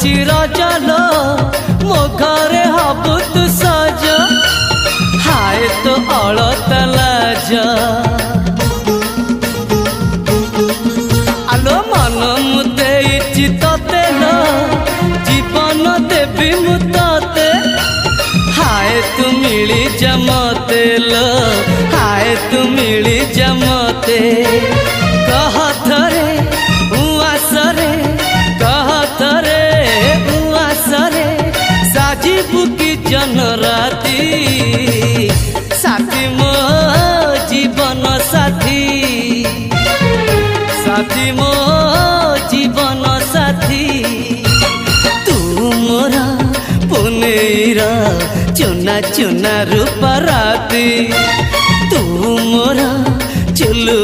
आसुची रजलो मो घरे हबु तू सज हाय तो अलता लाज आलो मन मुते तते लो जीवन देवी मुते हाय तू मिली जमते लो हाय तू मिली जमते कह थरे उआसरे कह थरे उआसरे साजिबु की जन राती साथी मो जीवन साथी साथी मो जीवन साथी तू मोरा पुनेरा चुना चुना रूप राती तू मोरा चुलु